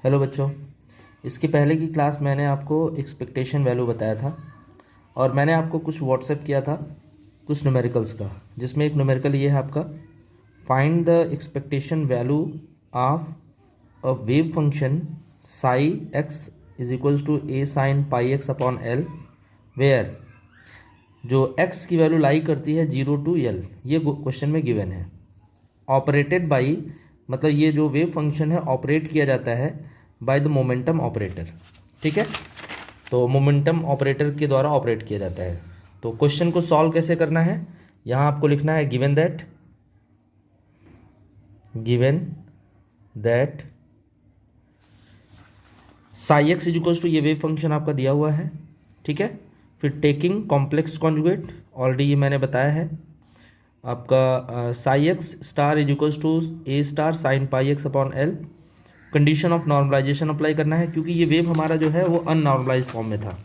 Hello बच्चों। इसके पहले की क्लास मैंने आपको एक्सपेक्टेशन वैल्यू बताया था और मैंने आपको कुछ व्हाट्सएप किया था कुछ न्यूमेरिकल्स का, जिसमें एक न्यूमेरिकल ये है आपका, find the expectation value of a wave function psi x is equals to A sine pi x upon L, where जो x की वैल्यू लाई करती है 0 to l। ये क्वेश्चन में गिवन है। ऑपरेटेड बाई, मतलब ये जो वेव फंक्शन है ऑपरेट किया जाता है बाय द मोमेंटम ऑपरेटर। ठीक है, तो मोमेंटम ऑपरेटर के द्वारा ऑपरेट किया जाता है। तो क्वेश्चन को सॉल्व कैसे करना है, यहाँ आपको लिखना है given that psi x is equals to, ये वेव फंक्शन आपका दिया हुआ है। ठीक है, फिर टेकिंग कॉम्प्लेक्स कॉन्जुगेट, ऑलरेडी ये मैंने बताया है आपका, psi x star is equals to A star sine pi x upon L. Condition of normalization apply करना है, क्योंकि ये वेव हमारा जो है वो अननॉर्मलाइज फॉर्म में था।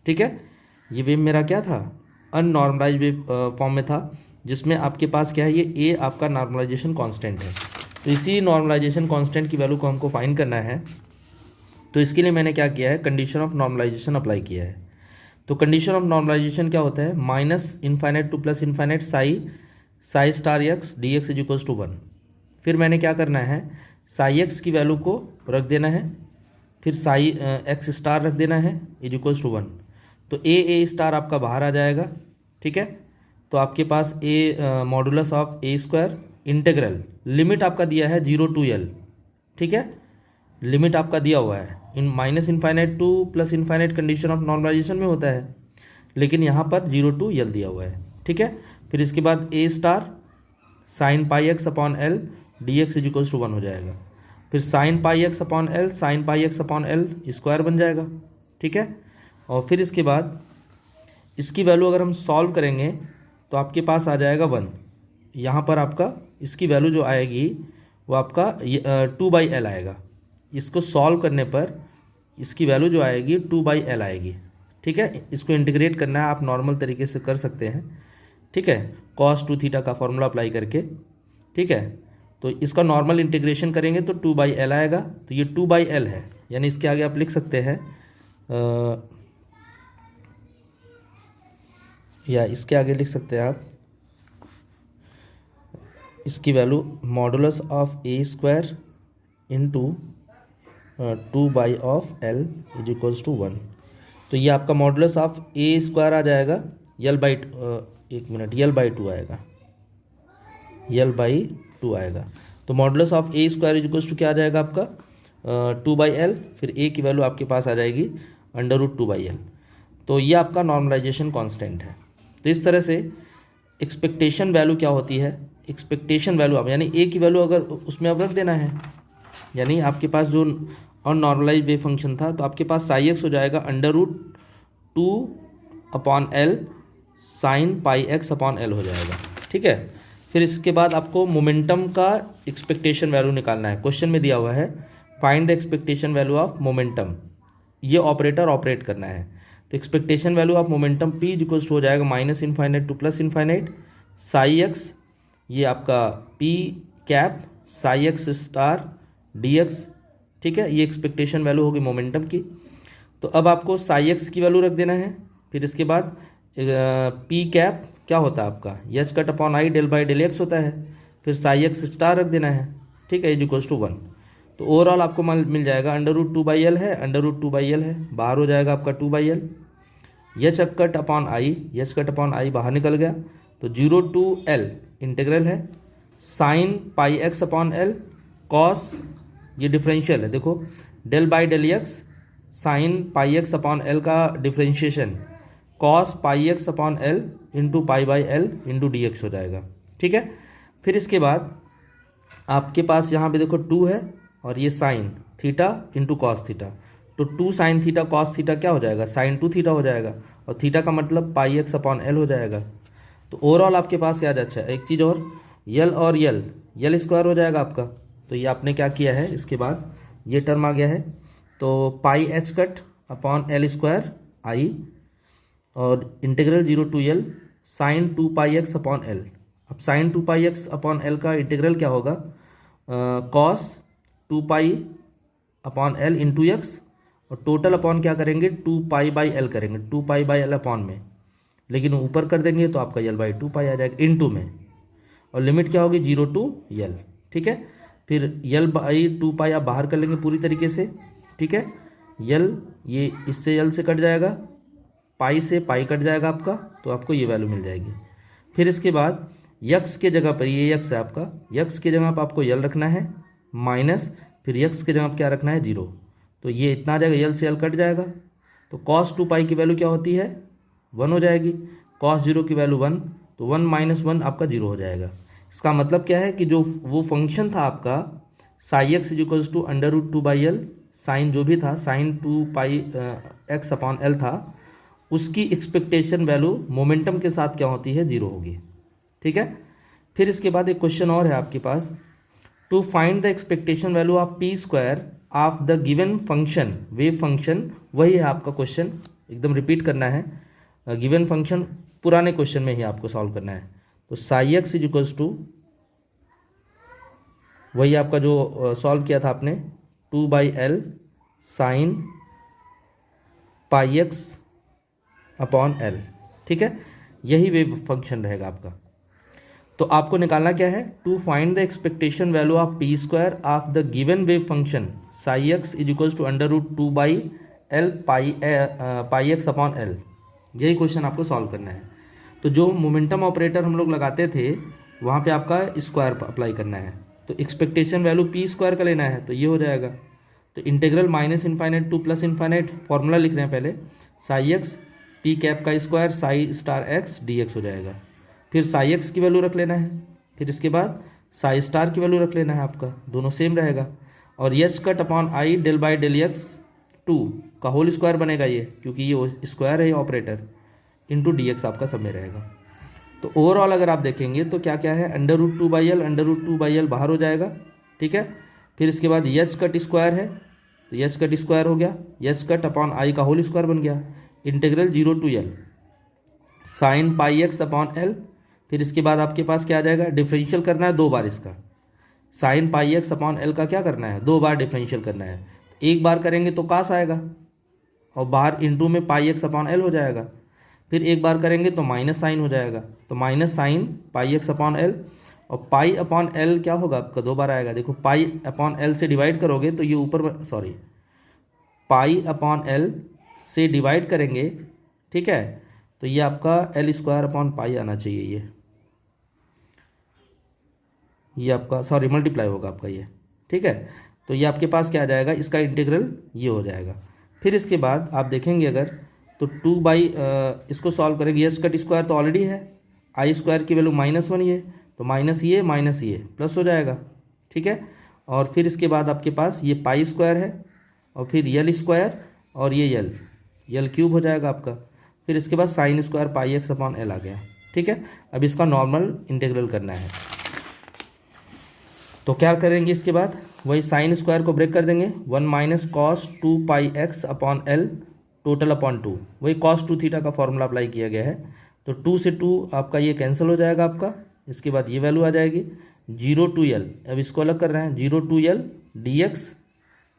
ठीक है, ये वेव मेरा क्या था, अननॉर्मलाइज वेव फॉर्म में था, जिसमें आपके पास क्या है, ये ए आपका नॉर्मलाइजेशन कांस्टेंट है। तो इसी नॉर्मलाइजेशन कांस्टेंट की वैल्यू को हमको फाइंड करना है। तो इसके लिए मैंने क्या किया है, कंडीशन ऑफ नॉर्मलाइजेशन अप्लाई किया है। तो कंडीशन ऑफ नॉर्मलाइजेशन क्या होता है, minus infinite to plus infinite psi star x d x is equals to 1। फिर मैंने क्या करना है, साई एक्स की वैल्यू को रख देना है, फिर साई एक्स स्टार रख देना है इज इक्वल्स टू 1। तो ए स्टार आपका बाहर आ जाएगा। ठीक है, तो आपके पास a modulus of A square integral, limit आपका दिया है 0 to l। ठीक है, लिमिट आपका दिया हुआ है, in minus infinite to plus infinite condition of normalization में होता है, लेकिन यहाँ पर 0 to l दिया हुआ है। ठीक है, फिर इसके बाद a star sine pi x upon l d x is equals to 1 हो जाएगा। फिर sine pi x upon l sine pi x upon l square बन जाएगा। ठीक है, और फिर इसके बाद इसकी वैल्यू अगर हम सॉल्व करेंगे तो आपके पास आ जाएगा 1। यहाँ पर आपका इसकी वैल्यू जो आएगी वो आपका 2/l आएगा। इसको सॉल्व करने पर इसकी वैल्यू जो आएगी 2/l आएगी। ठीक है, इसको इंटीग्रेट करना है, आप नॉर्मल तरीके से कर सकते हैं। ठीक है, cos 2 थीटा का फॉर्मूला अप्लाई करके। ठीक है, तो इसका नॉर्मल इंटीग्रेशन करेंगे तो 2/l आएगा। तो ये 2/l है, यानी इसके आगे आप लिख सकते हैं या इसके आगे लिख सकते हैं आप, इसकी value modulus of A square into 2/l is equals to 1। तो ये आपका मॉडुलस ऑफ ए स्क्वायर आ जाएगा l/2 आएगा, l/2 आएगा। तो modulus of A square is equals to क्या आ जाएगा आपका 2/l, फिर ए की वैल्यू आपके पास आ जाएगी √2/l। तो ये आपका नॉर्मलाइजेशन कांस्टेंट है। तो इस तरह से एक्सपेक्टेशन वैल्यू क्या होती है, एक्सपेक्टेशन वैल्यू आप यानी ए की वैल्यू अगर उसमें अब रख देना है, यानी आपके पास जो अननॉर्मलाइज वेव फंक्शन था, तो आपके पास साई एक्स हो जाएगा √2/l sign pi x upon L हो जाएगा। ठीक है, फिर इसके बाद आपको मोमेंटम का एक्सपेक्टेशन वैल्यू निकालना है। क्वेश्चन में दिया हुआ है find the expectation value of momentum, ये ऑपरेटर ऑपरेट करना है। तो expectation value of momentum p is equals to हो जाएगा minus infinite to plus infinite psi x, ये आपका p cap psi x star d x. ठीक है, ये एक्सपेक्टेशन वैल्यू होगी मोमेंटम की। तो अब आपको साई एक्स की वैल्यू रख देना है, फिर इसके बाद पी कैप क्या होता है आपका एच कट अपॉन आई del/del x होता है, फिर साई एक्स स्टार रख देना है। ठीक है, इज इक्वल्स टू 1। तो ओवरऑल आपको मिल जाएगा √2/l है, √2/l है, बाहर हो जाएगा आपका 2/l, एच कट अपॉन आई बाहर निकल गया, तो 0 to l इंटीग्रल है, sine pi x upon l cos, ये डिफरेंशियल है, देखो del/del x sine pi x upon l का differentiation cos pi x upon l into π/l into d x हो जाएगा। ठीक है, फिर इसके बाद आपके पास यहाँ पे देखो 2 है और ये sine theta into cos theta, तो 2 साइन थीटा कॉस थीटा क्या हो जाएगा, साइन 2 थीटा हो जाएगा, और थीटा का मतलब पाई एक्स अपॉन एल हो जाएगा। तो ओवरऑल आपके पास क्या अच्छा है, एक चीज़ और यल और यल स्क्वायर हो जाएगा आपका। तो ये आपने क्या किया है, इसके बाद ये टर्म आ गया है, तो pi h cut upon l square i और integral 0 to l sine 2πx upon l. अब साइन 2πx अपॉन एल का इंटीग्रल क्या होगा, cos 2π upon l into x, और टोटल अपॉन क्या करेंगे 2 पाई/L करेंगे, 2 पाई/L अपॉन में, लेकिन ऊपर कर देंगे तो आपका L/2 आ जाएगा इंटू में, और लिमिट क्या होगी 0 to L। ठीक है, फिर L/2 आप बाहर कर लेंगे पूरी तरीके से। ठीक है, L ये इससे L से कट जाएगा, पाई से पाई कट जाएगा आपका, तो आपको ये वैल्यू मिल जाएगी। फिर इसके बाद यक्स के जगह पर, ये यक्स है आपका, यक्स की जगह पर आपको L रखना है माइनस, फिर यक्स की जगह पर क्या रखना है 0, तो ये इतना आ जाएगा, L से L कट जाएगा, तो cos 2 की वैल्यू क्या होती है 1 हो जाएगी, cos 0 की वैल्यू 1, तो 1 - 1 आपका 0 हो जाएगा। इसका मतलब क्या है कि जो वो फंक्शन था आपका psi x equals to √2/L, sine जो भी था साइन 2πx/L था, उसकी एक्सपेक्टेशन वैल्यू मोमेंटम के साथ क्या होती है 0 होगी। ठीक है, फिर इसके बाद एक क्वेश्चन और है आपके पास, to find the expectation value of p² of the given function, wave function, वही है आपका क्वेश्चन, एकदम रिपीट करना है, गिवन फंक्शन पुराने क्वेश्चन में ही आपको सॉल्व करना है। तो साई एक्स इजिकल्स टू, वही आपका जो सॉल्व किया था आपने 2/L साइन πx/L। ठीक है, यही वेव फंक्शन रहेगा आपका। तो आपको निकालना क्या है, to find the expectation value of p² of the given wave function psi x equals to √2/L πx/L। यही क्वेश्चन आपको सॉल्व करना है। तो जो मोमेंटम ऑपरेटर हम लोग लगाते थे वहाँ पे आपका स्क्वायर अप्लाई करना है, तो एक्सपेक्टेशन वैल्यू p² का लेना है, तो ये हो जाएगा, तो इंटीग्रल -∞ टू +∞, फॉर्मूला लिख रहे हैं पहले, साई एक्स p कैप का square Sai star x dx हो जाएगा। फिर साई एक्स की वैल्यू रख लेना है, फिर इसके बाद साई स्टार की वैल्यू रख लेना है आपका, दोनों सेम रहेगा, और यस कट अपॉन आई del/del(x) 2 का होल स्क्वायर बनेगा ये, क्योंकि ये स्क्वायर है ये ऑपरेटर, इंटू dx आपका सब में रहेगा। तो ओवरऑल अगर आप देखेंगे तो क्या क्या है, √2/L बाहर हो जाएगा। ठीक है, फिर इसके बाद यच कट स्क्वायर है, तो यच कट स्क्वायर हो गया, यच कट अपॉन आई का होल स्क्वायर बन गया, integral 0 to L sign πx/L। फिर इसके बाद आपके पास क्या आ जाएगा, डिफरेंशियल करना है 2 बार इसका, साइन πx/L का क्या करना है 2 बार डिफरेंशियल करना है, एक बार करेंगे तो कास आएगा और बाहर इंटू में πx/L हो जाएगा, फिर एक बार करेंगे तो माइनस साइन हो जाएगा, तो माइनस साइन πx/L, और π/L क्या होगा आपका 2 बार आएगा, देखो π/L से डिवाइड करोगे तो ये ऊपर, सॉरी π/L से डिवाइड करेंगे, ठीक है, तो ये आपका L² आना चाहिए, ये आपका सॉरी मल्टीप्लाई होगा आपका ये। ठीक है, तो ये आपके पास क्या आ जाएगा, इसका इंटीग्रल ये हो जाएगा। फिर इसके बाद आप देखेंगे अगर तो इसको सॉल्व करेंगे, यस कट स्क्वायर तो ऑलरेडी है, i² की वैल्यू -1 ये, तो माइनस ये प्लस हो जाएगा। ठीक है, और फिर इसके बाद आपके पास ये π² है, और फिर L² और ये L क्यूब हो जाएगा आपका, फिर इसके बाद साइन स्क्वायर πx/L आ गया। ठीक है, अब इसका नॉर्मल इंटीग्रल करना है, तो क्या करेंगे इसके बाद, वही साइन स्क्वायर को ब्रेक कर देंगे, 1 - cos 2πx/L टोटल अपॉन 2, वही cos 2θ का फॉर्मूला अप्लाई किया गया है, तो 2 से 2 आपका ये कैंसिल हो जाएगा आपका, इसके बाद ये वैल्यू आ जाएगी 0 to L, अब इसको अलग कर रहे हैं, 0 to L dx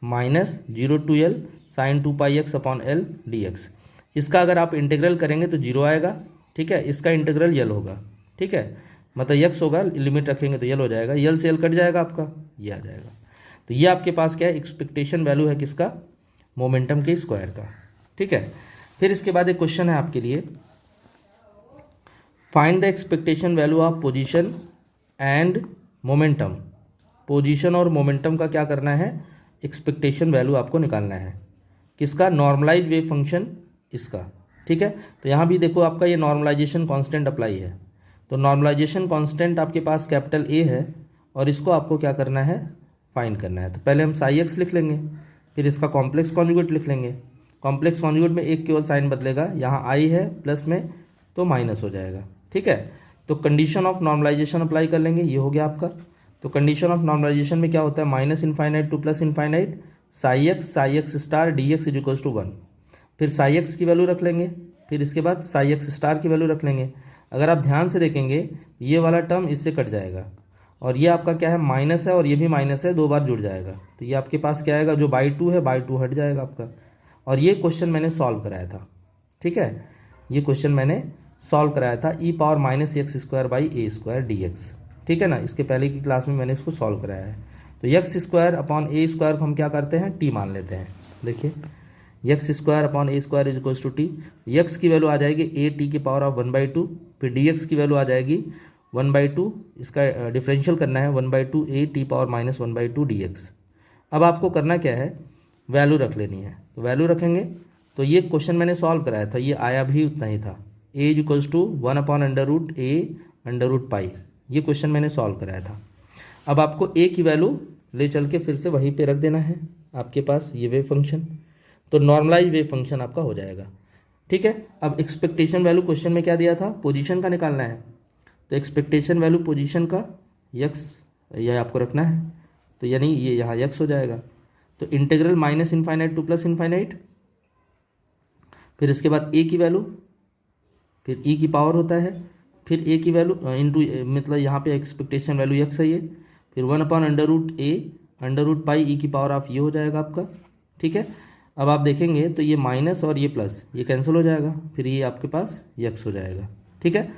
minus 0 to L sine 2πx/L dx। इसका अगर आप इंटीग्रल करेंगे तो 0 आएगा। ठीक है, इसका इंटीग्रल L होगा। ठीक है, मतलब x होगा, लिमिट रखेंगे तो L हो जाएगा, L से L कट जाएगा आपका, ये आ जाएगा। तो ये आपके पास क्या है, एक्सपेक्टेशन वैल्यू है किसका, मोमेंटम के स्क्वायर का। ठीक है, फिर इसके बाद एक क्वेश्चन है आपके लिए, find the expectation value of position and momentum. Position और मोमेंटम का क्या करना है, एक्सपेक्टेशन वैल्यू आपको निकालना है, किसका, नॉर्मलाइज वेव फंक्शन इसका। ठीक है, तो यहाँ भी देखो आपका ये नॉर्मलाइजेशन कांस्टेंट अप्लाई है, तो नॉर्मलाइजेशन कांस्टेंट आपके पास कैपिटल A है, और इसको आपको क्या करना है, फाइंड करना है। तो पहले हम साई एक्स लिख लेंगे, फिर इसका कॉम्प्लेक्स कॉन्जुगेट लिख लेंगे, कॉम्प्लेक्स कॉन्जुगेट में एक केवल साइन बदलेगा, यहाँ आई है प्लस में तो माइनस हो जाएगा। ठीक है, तो कंडीशन ऑफ नॉर्मलाइजेशन अप्लाई कर लेंगे, ये हो गया आपका। तो कंडीशन ऑफ नॉर्मलाइजेशन में क्या होता है, -∞ to +∞, psi x star dx = 1, फिर साई एक्स की वैल्यू रख लेंगे, फिर इसके बाद साई एक्स स्टार की वैल्यू रख लेंगे। अगर आप ध्यान से देखेंगे ये वाला टर्म इससे कट जाएगा, और ये आपका क्या है माइनस है और ये भी माइनस है, 2 बार जुड़ जाएगा, तो ये आपके पास क्या आएगा, जो बाई 2 है बाई 2 हट जाएगा आपका। और ये क्वेश्चन मैंने सॉल्व कराया था, ठीक है, ये क्वेश्चन मैंने सॉल्व कराया था e power minus x square by a square d x, ठीक है ना। इसके पहले की क्लास में मैंने इसको सॉल्व कराया है। तो x square upon a square को हम क्या करते हैं, टी मान लेते हैं। देखिए x square upon a square is equals to t, x की वैल्यू आ जाएगी ए टी की पावर ऑफ 1/2, फिर डी एक्स की वैल्यू आ जाएगी 1/2, इसका डिफरेंशियल करना है 1/2 a t power minus 1/2 d x. अब आपको करना क्या है, वैल्यू रख लेनी है, तो वैल्यू रखेंगे। तो ये क्वेश्चन मैंने सॉल्व कराया था, ये आया भी उतना ही था, ए इज इक्वल्स टू 1/√a√पाई, ये क्वेश्चन मैंने सॉल्व कराया था। अब आपको ए की वैल्यू ले चल के फिर से वहीं पे रख देना है आपके पास ये वेव फंक्शन, तो नॉर्मलाइज वेव फंक्शन आपका हो जाएगा, ठीक है। अब एक्सपेक्टेशन वैल्यू क्वेश्चन में क्या दिया था, पोजीशन का निकालना है, तो एक्सपेक्टेशन वैल्यू पोजीशन का यक्स यह आपको रखना है, तो यानी ये यहाँ यक्स हो जाएगा। तो integral minus infinite to plus infinite, फिर इसके बाद ए की वैल्यू, फिर ई की पावर होता है, फिर ए की वैल्यू इंटू, मतलब यहाँ पे एक्सपेक्टेशन वैल्यू यक्स है ये, फिर 1/√a√पाई ई की पावर ऑफ ये हो जाएगा आपका, ठीक है। अब आप देखेंगे तो ये माइनस और ये प्लस ये कैंसिल हो जाएगा, फिर ये आपके पास यक्स हो जाएगा, ठीक है।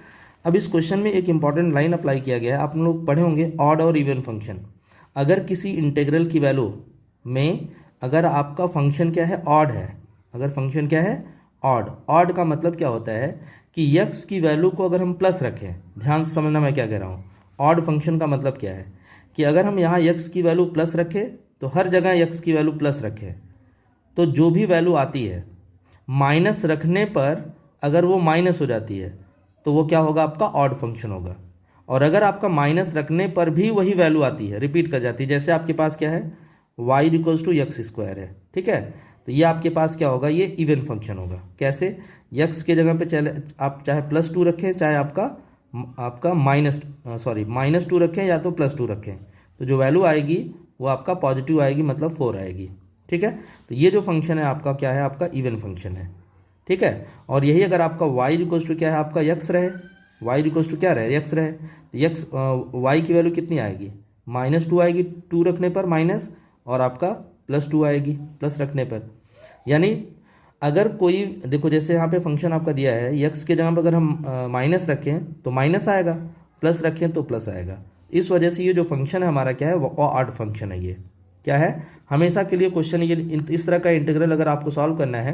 अब इस क्वेश्चन में एक इंपॉर्टेंट लाइन अप्लाई किया गया है, आप लोग पढ़े होंगे ऑड और इवन फंक्शन। अगर किसी इंटीग्रल की वैल्यू में अगर आपका फंक्शन क्या है, ऑड है, अगर फंक्शन क्या है ऑड, ऑड का मतलब क्या होता है कि यक्स की वैल्यू को अगर हम प्लस रखें, ध्यान से समझना मैं क्या कह रहा हूँ, ऑड फंक्शन का मतलब क्या है कि अगर हम यहाँ यक्स की वैल्यू प्लस रखें तो हर जगह यक्स की वैल्यू प्लस रखें, तो जो भी वैल्यू आती है माइनस रखने पर अगर वो माइनस हो जाती है तो वो क्या होगा, आपका ऑड फंक्शन होगा। और अगर आपका माइनस रखने पर भी वही वैल्यू आती है, रिपीट कर जाती है, जैसे आपके पास क्या है y equals to x square है, ठीक है, तो ये आपके पास क्या होगा, ये इवन फंक्शन होगा। कैसे, यक्स के जगह पे चले आप चाहे +2 रखें, चाहे आपका -2 रखें या तो +2 रखें, तो जो वैल्यू आएगी वो आपका पॉजिटिव आएगी, मतलब 4 आएगी, ठीक है। तो ये जो फंक्शन है आपका क्या है, आपका इवन फंक्शन है, ठीक है। और यही अगर आपका y इक्वल्स टू क्या है, आपका यक्स रहे, y इक्वल्स टू क्या रहे, यक्स रहे, तो यक्स y की वैल्यू कितनी आएगी, -2 आएगी, 2 रखने पर माइनस, और आपका +2 आएगी प्लस रखने पर। यानी अगर कोई देखो, जैसे यहाँ पे फंक्शन आपका दिया है, यक्स के जगह पर अगर हम माइनस रखें तो माइनस आएगा, प्लस रखें तो प्लस आएगा। इस वजह से ये जो फंक्शन है हमारा क्या है, वो ऑड फंक्शन है। ये क्या है, हमेशा के लिए क्वेश्चन ये इस तरह का इंटीग्रल अगर आपको सॉल्व करना है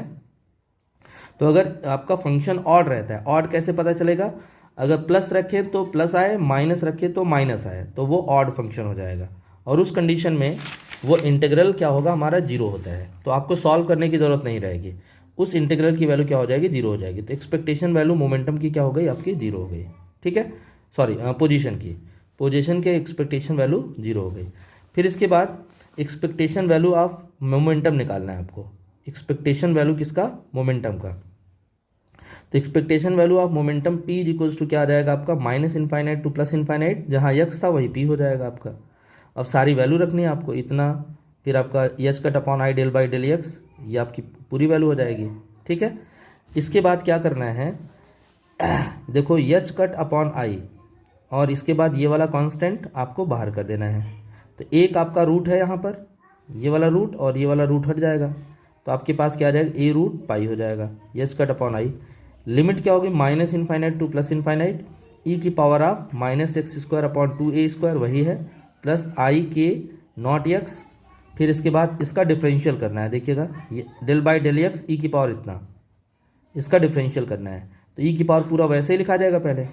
तो अगर आपका फंक्शन ऑड रहता है, ऑड कैसे पता चलेगा, अगर प्लस रखें तो प्लस आए, माइनस रखें तो माइनस आए, तो वो ऑड फंक्शन हो जाएगा, और उस कंडीशन में वो इंटीग्रल क्या होगा, हमारा 0 होता है, तो आपको सॉल्व करने की ज़रूरत नहीं रहेगी, उस इंटीग्रल की वैल्यू क्या हो जाएगी, 0 हो जाएगी। तो एक्सपेक्टेशन वैल्यू मोमेंटम की क्या हो गई, आपकी 0 हो गई, ठीक है, सॉरी पोजीशन के एक्सपेक्टेशन वैल्यू 0 हो गई। फिर इसके बाद एक्सपेक्टेशन वैल्यू ऑफ मोमेंटम निकालना है आपको, एक्सपेक्टेशन वैल्यू किसका, मोमेंटम का। तो expectation value of momentum p equals to क्या आ जाएगा आपका, -इनफाइनाइट टू प्लस इनफाइनाइट, जहाँ यक्स था वही p हो जाएगा आपका। अब सारी वैल्यू रखनी है आपको, इतना, फिर आपका h cut upon i del by del x, ये आपकी पूरी वैल्यू हो जाएगी, ठीक है। इसके बाद क्या करना है, देखो एच कट अपॉन आई, और इसके बाद ये वाला कांस्टेंट आपको बाहर कर देना है। तो एक आपका रूट है यहाँ पर, ये वाला रूट और ये वाला रूट हट जाएगा, तो आपके पास क्या आ जाएगा, a√पाई हो जाएगा, एच कट अपॉन आई। लिमिट क्या होगी, -इनफाइनाइट टू प्लस इनफाइनाइट, ई की power of -x² upon 2a² वही है, प्लस आई के नॉट एक्स, फिर इसके बाद इसका डिफरेंशियल करना है, देखिएगा ये डेल बाई डेल एक्स ई की पावर इतना, इसका डिफरेंशियल करना है, तो ई की पावर पूरा वैसे ही लिखा जाएगा पहले,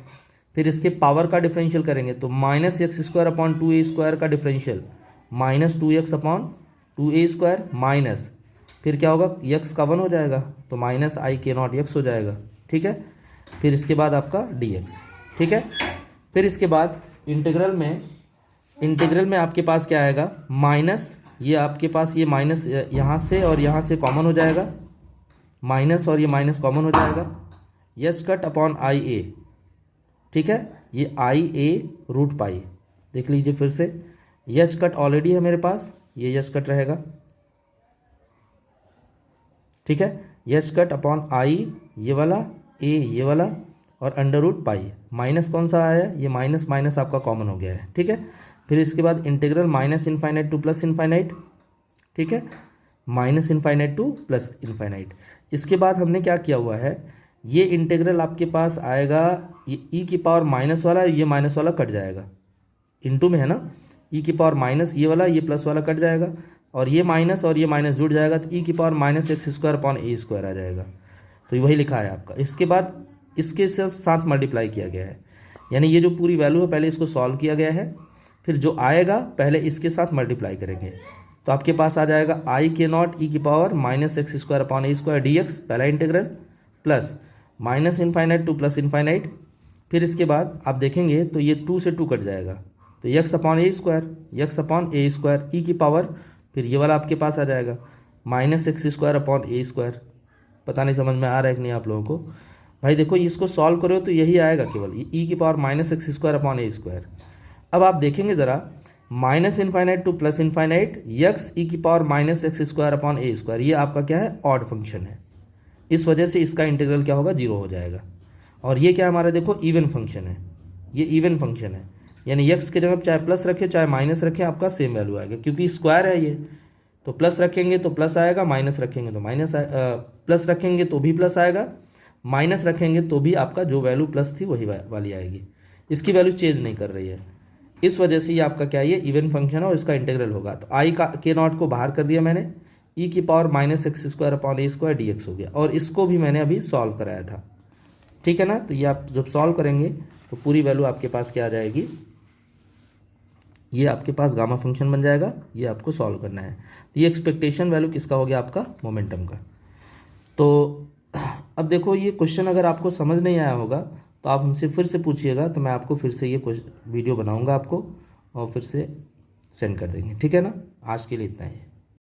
फिर इसके पावर का डिफरेंशियल करेंगे, तो -x² अपॉन 2a² का differential, -2x upon 2a² minus, फिर क्या होगा, x का 1 हो जाएगा, तो -i(k0x) हो जाएगा, ठीक है। फिर इसके बाद आपका dx, ठीक है। फिर इसके बाद इंटीग्रल में आपके पास क्या आएगा, माइनस, ये आपके पास ये माइनस यहाँ से और यहाँ से कॉमन हो जाएगा, माइनस और ये माइनस कॉमन हो जाएगा, एच कट अपॉन आई ए, ठीक है, ये i(a√पाई), देख लीजिए फिर से, एच कट ऑलरेडी है मेरे पास, ये एच कट रहेगा, ठीक है, एच कट अपॉन आई ये वाला, ए ये वाला, और √पाई, माइनस कौन सा आया, ये माइनस माइनस आपका कॉमन हो गया है, ठीक है। फिर इसके बाद integral minus infinite to plus infinite, ठीक है, minus infinite to plus infinite. इसके बाद हमने क्या किया हुआ है, ये इंटीग्रल आपके पास आएगा, ये ई की पावर माइनस वाला, ये माइनस वाला कट जाएगा, इनटू में है ना, ई की पावर माइनस ये वाला, ये प्लस वाला कट जाएगा, और ये माइनस जुड़ जाएगा, तो ई की power minus x square upon a square आ जाएगा। तो वही लिखा है आपका। इसके बाद इसके साथ मल्टीप्लाई किया गया है, यानी ये जो पूरी वैल्यू है पहले इसको सॉल्व किया गया है, फिर जो आएगा पहले इसके साथ मल्टीप्लाई करेंगे, तो आपके पास आ जाएगा आई के नॉट ई की power minus x square upon a square d x, पहला integral, plus minus infinite to plus infinite. फिर इसके बाद आप देखेंगे तो ये 2 से 2 कट जाएगा, तो यक्स अपॉन ए स्क्वायर ई की पावर, फिर ये वाला आपके पास आ जाएगा minus x square upon a square. पता नहीं समझ में आ रहा है कि नहीं आप लोगों को। भाई देखो इसको सॉल्व करो तो यही आएगा केवल, ई की power minus x square upon a square. अब आप देखेंगे ज़रा, minus infinite to plus infinite x e की power minus x square upon a square, ये आपका क्या है, ऑड फंक्शन है, इस वजह से इसका इंटीग्रल क्या होगा, 0 हो जाएगा। और ये क्या हमारा देखो इवन फंक्शन है, ये इवन फंक्शन है, यानी यक्स के जगह चाहे प्लस रखें चाहे माइनस रखें आपका सेम वैल्यू आएगा, क्योंकि स्क्वायर है ये, तो प्लस रखेंगे तो प्लस आएगा, माइनस रखेंगे तो माइनस, प्लस रखेंगे तो भी प्लस आएगा, माइनस रखेंगे तो भी आपका जो वैल्यू प्लस थी वही वाली आएगी, इसकी वैल्यू चेंज नहीं कर रही है। इस वजह से ये आपका क्या है, ये इवन फंक्शन है और इसका इंटीग्रल होगा। तो आई का के नॉट को बाहर कर दिया मैंने, ई की power minus x square upon a square d x हो गया, और इसको भी मैंने अभी सॉल्व कराया था, ठीक है ना। तो ये आप जब सॉल्व करेंगे तो पूरी वैल्यू आपके पास क्या आ जाएगी, ये आपके पास गामा फंक्शन बन जाएगा, ये आपको सॉल्व करना है। तो ये एक्सपेक्टेशन वैल्यू किसका हो गया, आपका मोमेंटम का। तो अब देखो ये क्वेश्चन अगर आपको समझ नहीं आया होगा तो आप हमसे फिर से पूछिएगा, तो मैं आपको फिर से ये वीडियो बनाऊंगा आपको और फिर से सेंड कर देंगे, ठीक है ना। आज के लिए इतना ही।